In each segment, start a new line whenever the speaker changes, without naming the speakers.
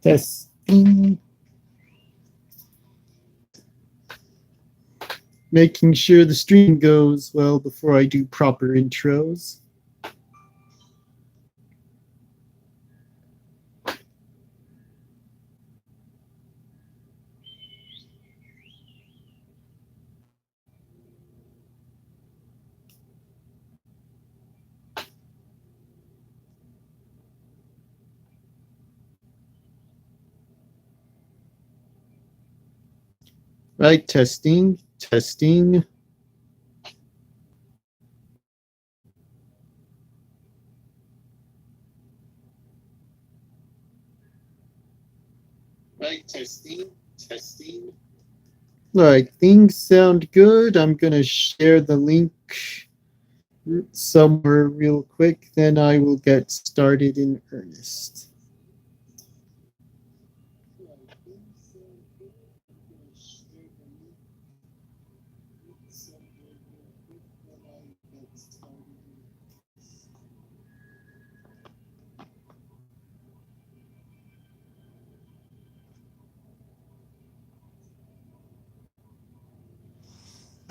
Testing. Making sure the stream goes well before I do proper intros. Right, testing. Right, testing. All right, things sound good. I'm going to share the link somewhere real quick, then I will get started in earnest.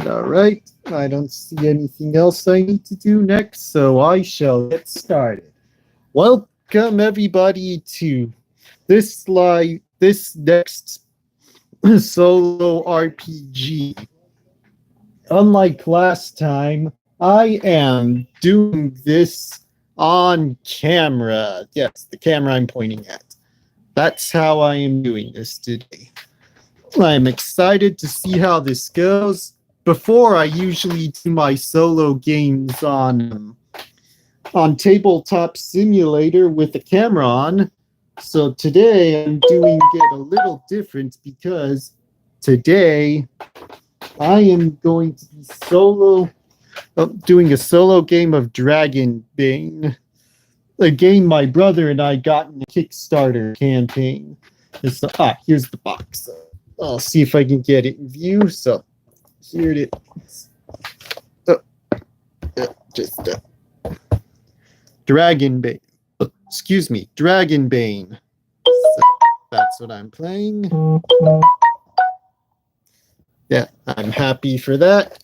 All right, I don't see anything else I need to do next, so I shall get started. Welcome everybody to this next solo RPG. Unlike last time, I am doing this on camera. Yes, the camera I'm pointing at. That's how I am doing this today. I'm excited to see how this goes. Before, I usually do my solo games on Tabletop Simulator with the camera on. So today I'm doing it a little different because today I am going to be doing a solo game of Dragon Bane, a game my brother and I got in the Kickstarter campaign. Here's the box. I'll see if I can get it in view. So here it is. Dragon Bane. Excuse me, Dragon Bane. So that's what I'm playing. Yeah, I'm happy for that.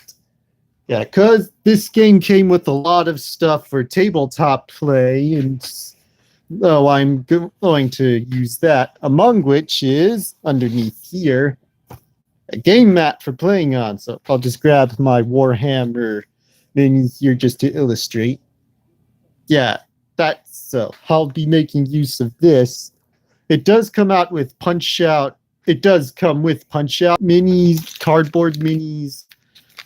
Yeah, because this game came with a lot of stuff for tabletop play, and I'm going to use that, among which is, underneath here, a game mat for playing on. So I'll just grab my Warhammer mini here just to illustrate. Yeah, so I'll be making use of this. It does come out with Punch-Out. It does come with Punch-Out minis, cardboard minis,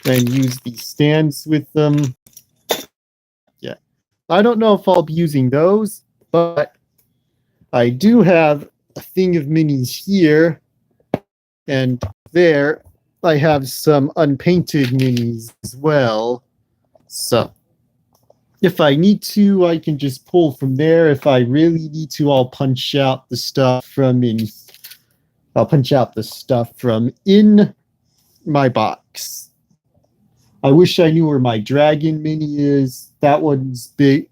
and use these stands with them. Yeah. I don't know if I'll be using those, but I do have a thing of minis here, and there I have some unpainted minis as well. So if I need to, I can just pull from there. If I really need to, I'll punch out the stuff from in my box. I wish I knew where my Dragon Mini is. That one's big,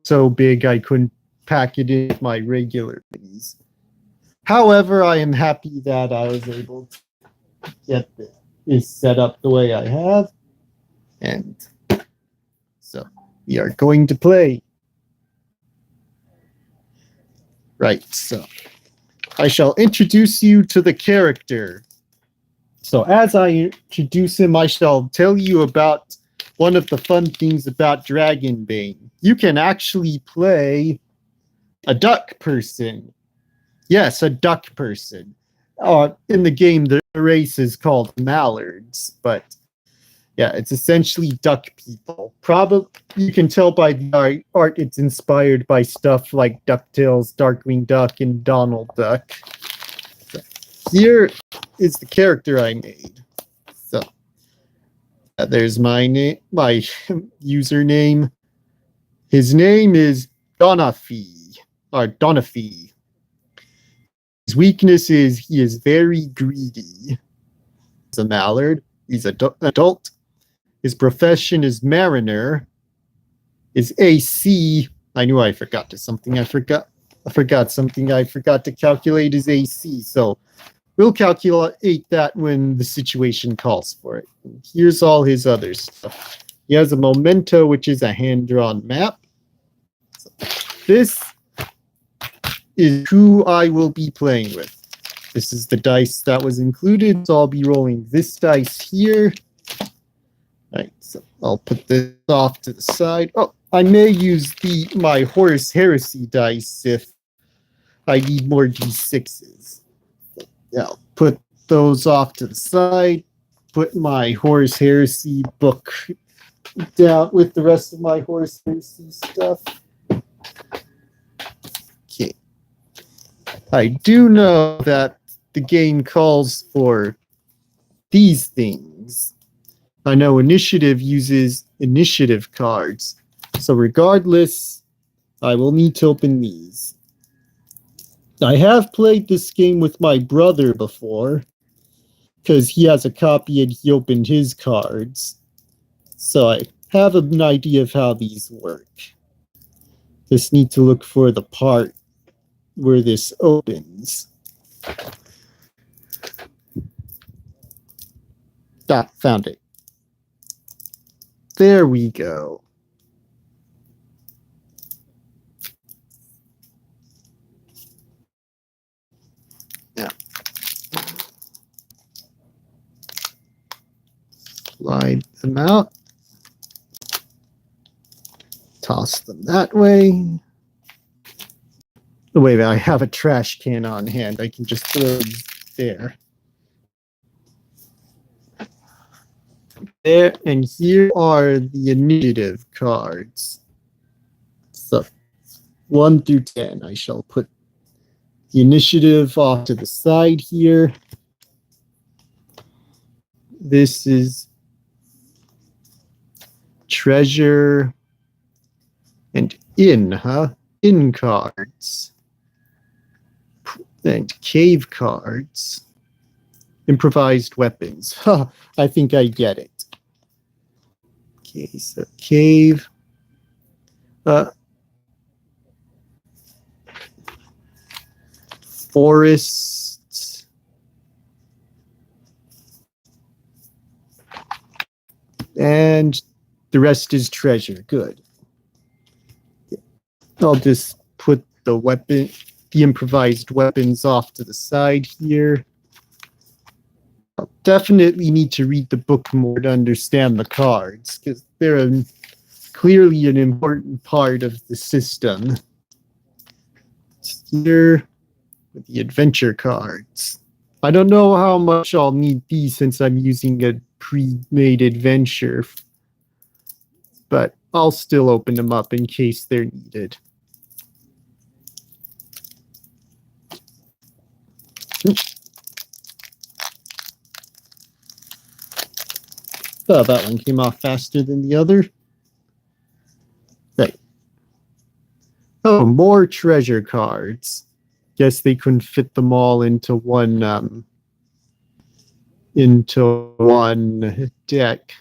so big I couldn't pack it in with my regular minis. However, I am happy that I was able to get this set up the way I have. And so we are going to play. Right, so I shall introduce you to the character. So as I introduce him, I shall tell you about one of the fun things about Dragon Bane. You can actually play a duck person. Yes, a duck person. In the game, the race is called mallards, but yeah, it's essentially duck people. Probably you can tell by the art it's inspired by stuff like DuckTales, Darkwing Duck, and Donald Duck. So here is the character I made. So there's my username. His name is Donafee. His weakness is he is very greedy. He's a mallard. He's an adult. His profession is mariner. His AC, I knew I forgot. There's something I forgot. I forgot something. I forgot to calculate his AC, so we'll calculate that when the situation calls for it. Here's all his other stuff. He has a memento, which is a hand-drawn map. This is who I will be playing with. This is the dice that was included, so I'll be rolling this dice here. All right, so I'll put this off to the side. Oh, I may use my Horus Heresy dice if I need more D6s. Yeah, I'll put those off to the side. Put my Horus Heresy book down with the rest of my Horus Heresy stuff. Okay. I do know that the game calls for these things. I know initiative uses initiative cards. So regardless, I will need to open these. I have played this game with my brother before, because he has a copy and he opened his cards. So I have an idea of how these work. Just need to look for the part where this opens. Found it. There we go. Yeah. Slide them out. Toss them that way. Oh, wait, I have a trash can on hand. I can just throw them there. There, and here are the initiative cards. So 1 through 10. I shall put the initiative off to the side here. This is treasure and in cards. And cave cards. Improvised weapons. I think I get it. Okay, so cave. Forest. And the rest is treasure. Good. I'll just put the improvised weapons off to the side here. I'll definitely need to read the book more to understand the cards, because they're clearly an important part of the system. Here with the adventure cards. I don't know how much I'll need these since I'm using a pre-made adventure, but I'll still open them up in case they're needed. Oh, that one came off faster than the other. Right. Oh, more treasure cards. Guess they couldn't fit them all into one deck.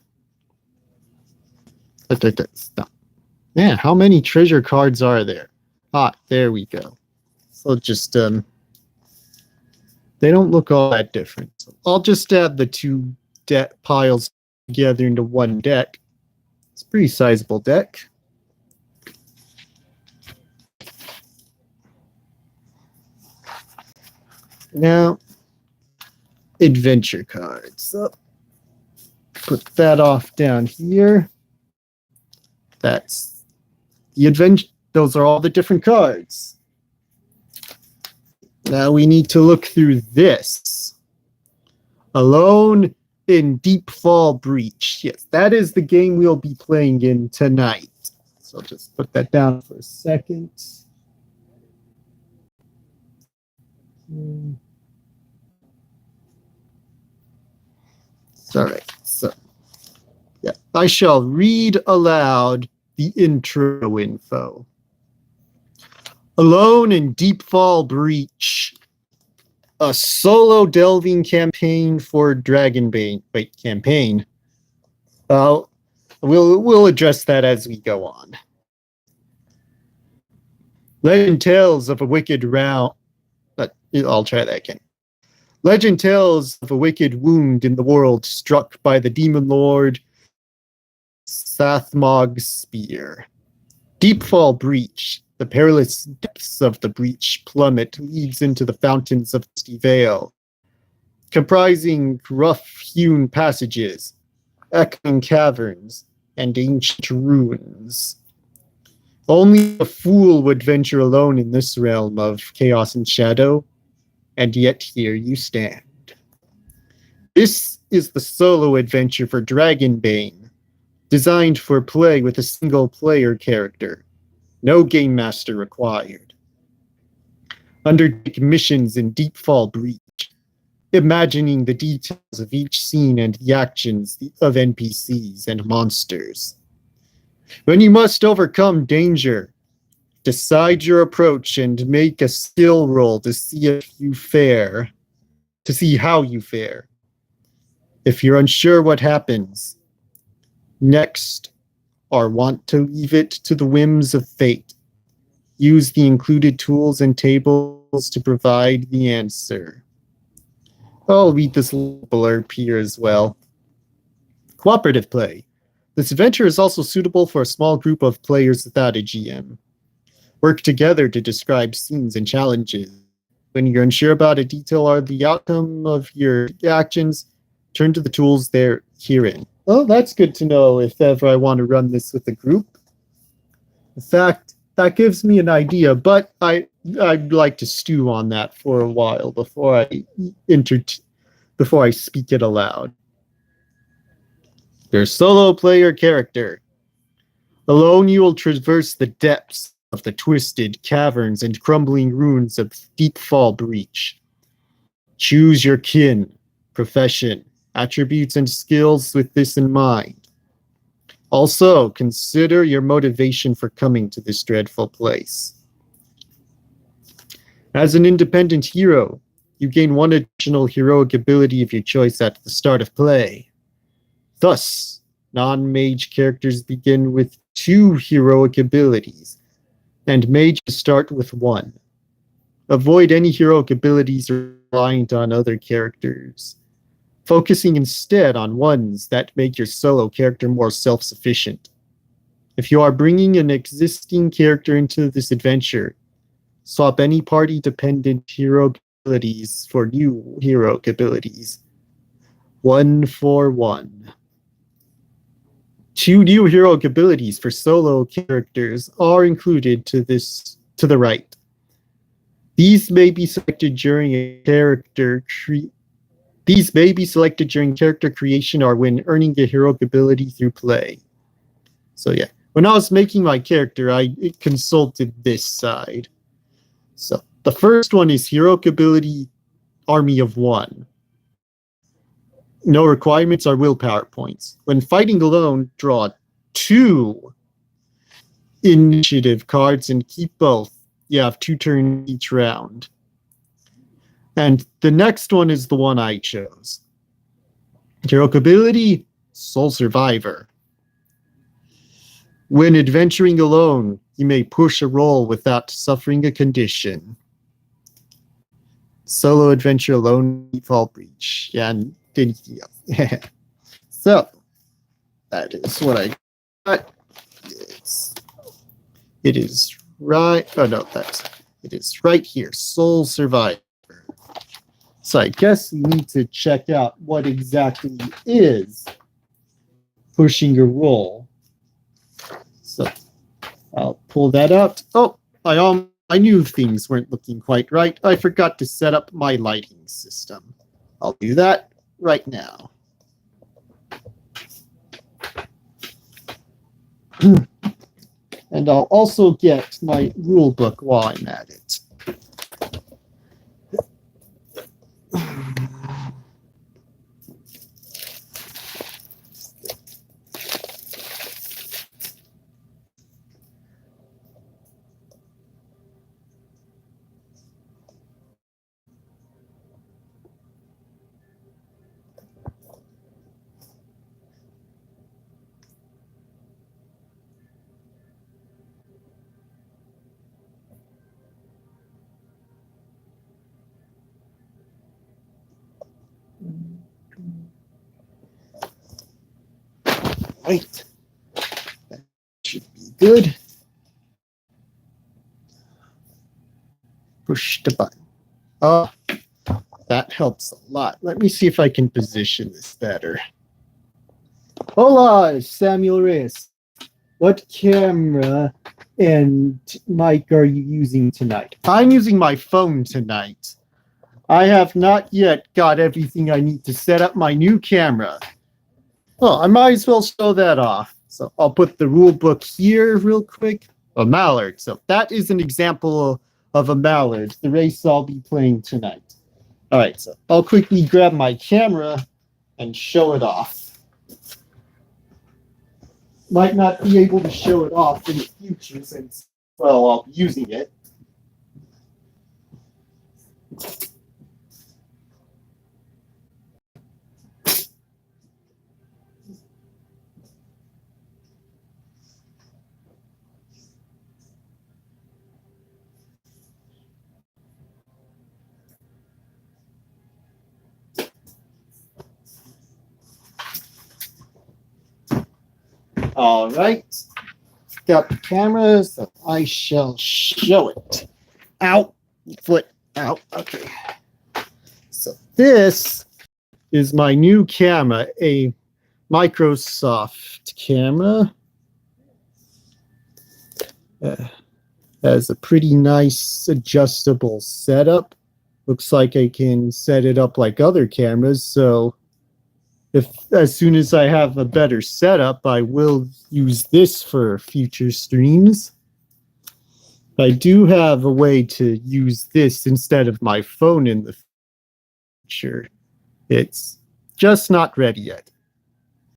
Stop. Yeah, how many treasure cards are there? Ah, there we go. So just they don't look all that different. So I'll just add the two piles together into one deck. It's a pretty sizable deck. Now, adventure cards. So put that off down here. That's the adventure. Those are all the different cards. Now we need to look through this. Alone in Deep Fall Breach. Yes, that is the game we'll be playing in tonight. So I'll just put that down for a second. All right, so yeah, I shall read aloud the intro info. Alone in Deep Fall Breach, a solo delving campaign for Dragon Bane. Wait, campaign. We'll address that as we go on. Legend tells of a wicked round. I'll try that again. Legend tells of a wicked wound in the world struck by the demon lord Sathmog's spear. Deepfall breach. The perilous depths of the breach plummet leads into the fountains of Misty Vale, comprising rough-hewn passages, echoing caverns, and ancient ruins. Only a fool would venture alone in this realm of chaos and shadow, and yet here you stand. This is the solo adventure for Dragon Bane, designed for play with a single-player character. No game master required. Undertake missions in Deepfall Breach, imagining the details of each scene and the actions of NPCs and monsters. When you must overcome danger, decide your approach and make a skill roll to see how you fare. If you're unsure what happens next, or want to leave it to the whims of fate, use the included tools and tables to provide the answer. I'll read this little blurb here as well. Cooperative play. This adventure is also suitable for a small group of players without a GM. Work together to describe scenes and challenges. When you're unsure about a detail or the outcome of your actions, turn to the tools there herein. Well, that's good to know if ever I want to run this with a group. In fact, that gives me an idea, but I'd like to stew on that for a while before I speak it aloud. Your solo player character. Alone you will traverse the depths of the twisted caverns and crumbling ruins of Deepfall Breach. Choose your kin, profession, attributes, and skills with this in mind. Also, consider your motivation for coming to this dreadful place. As an independent hero, you gain one additional heroic ability of your choice at the start of play. Thus, non-mage characters begin with 2 heroic abilities, and mages start with 1. Avoid any heroic abilities reliant on other characters, focusing instead on ones that make your solo character more self-sufficient. If you are bringing an existing character into this adventure, swap any party-dependent heroic abilities for new heroic abilities. 1 for 1. 2 new heroic abilities for solo characters are included to the right. These may be selected during character creation or when earning a heroic ability through play. So yeah, when I was making my character, I consulted this side. So the first one is heroic ability Army of 1. No requirements are willpower points. When fighting alone, draw 2 initiative cards and keep both. You have 2 turns each round. And the next one is the one I chose. Heroic ability, Soul Survivor. When adventuring alone, you may push a roll without suffering a condition. Solo adventure alone, Default Breach. Yeah, and anything else. So, that is what I got. It is right. Oh no, it is right here. Soul Survivor. So I guess we need to check out what exactly is pushing a roll. So I'll pull that out. Oh, I knew things weren't looking quite right. I forgot to set up my lighting system. I'll do that right now. And I'll also get my rule book while I'm at it. right. That should be good. Push the button. Oh, that helps a lot. Let me see if I can position this better. Hola, Samuel Reyes. What camera and mic are you using tonight? I'm using my phone tonight. I have not yet got everything I need to set up my new camera. Oh, I might as well show that off. So I'll put the rule book here real quick. A mallard. So that is an example of a mallard, the race I'll be playing tonight. All right, so I'll quickly grab my camera and show it off. Might not be able to show it off in the future since, well, I'll be using it. All right, got the camera, so I shall show it. Ow, foot, out. Okay. So this is my new camera, a Microsoft camera. Has a pretty nice adjustable setup. Looks like I can set it up like other cameras, so as soon as I have a better setup, I will use this for future streams. I do have a way to use this instead of my phone in the future. It's just not ready yet.